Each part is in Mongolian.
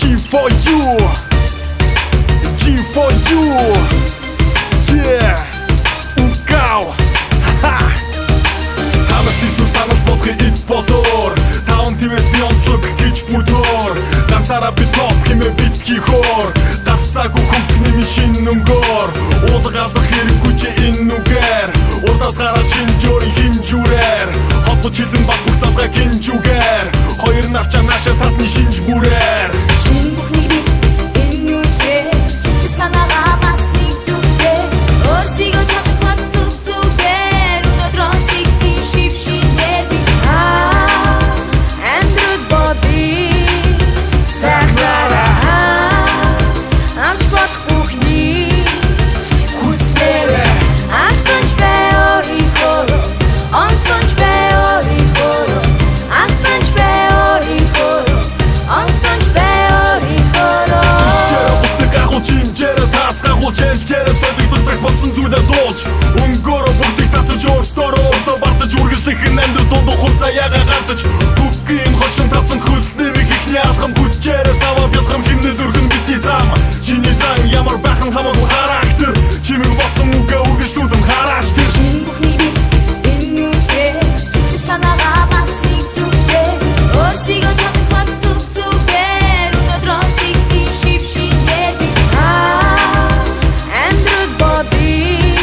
G for you, G for you, yeah, Укау, ха. Хамтдаа зүг санал болохыг ид болоор, таун твэс би онцлог гэж бүдээр, ганцаараа би топ хэмээ битгий хоор, давцаагүй хөнгөний минь шинэ өнгөөр, уулгаалдах хэрэггүй чи энэ нүгээр, урдаас гараад шинжөөрийн хинжүүрээр, хотод чилэн бат бүх залгаа гинжүүгээр, хоёр навчаа наашаа татны шинж бүрээр. Шинэ бүхнийг би энэ нүгээр, сэтгэл санаагаа бас нэг зүгтээ, өөрсдийгөө тодорхой зүгээр, өнөөдрөөс ихний шив шинээр би амьдрал бодий, сайхнараа авч болох бүхнийг хүснээрээ, анцонч бай өөрийнхөө, онцонч бай өөрийнхөө, анцонч бай өөрийнхөө, онцонч бай өөрийнхөө. Чимчээрэ тацхагуул чэлчээрэ солигдох цаг бодсон зүйлээ дуулж, өнгөөрөө бүгдийг татаж өөрсдөө өөртөө бартаж үргэлжлэх энэ амьдрал дундуур хур заяагаа гардаж, бүггийн хошин тавцсан хөл нэрийг ихний алхам хүчээрээ саваа бялхам химнэл өргөн бидний зам, чиний зан ямар байхан хамаагүй характер, чимэг болсон үгээ үргэлжлүүлэн хараач тэр. Шинэ бүхнийг би энэ нүгээр, сэтгэл санаагаа бас нэг зүгтээ, өөрсдийгөө тодорхой зүгээр, өнөөдрөөс ихний шив шинээр би амьдрал бодий,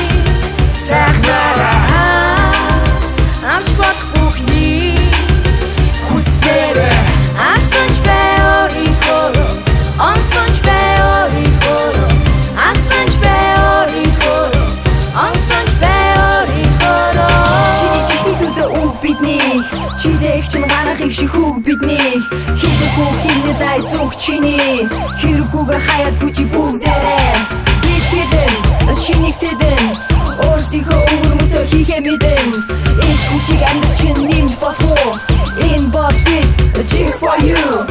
сайхнараа авч болох бүхнийг хүснээрээ, анцонч бай өөрийнхөө, онцонч бай өөрийнхөө, анцонч бай өөрийнхөө, онцонч бай өөрийнхөө. Чиний чихний төлөө үг бидний, чилээх чинь гарах их шиг үг бидний, хийхгүй хинэ лай зүг чиний, хэрэггүйгээр хаягдгүй чи бүгдээрээ бид хідэн, шинийг сэдэн, өөрсдийнхөө өвөр мөтөө хийхээ мэдэн, энэ ч хүчийг амьдрал чинь нэмж болох уу, энэ бод бид G for you.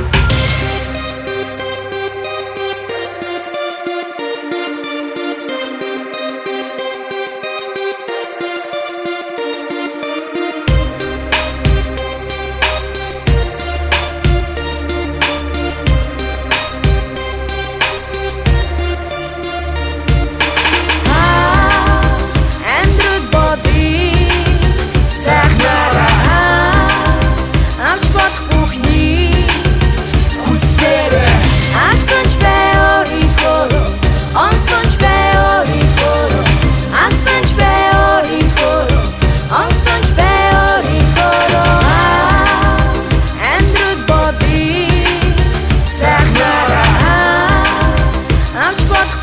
Авч болох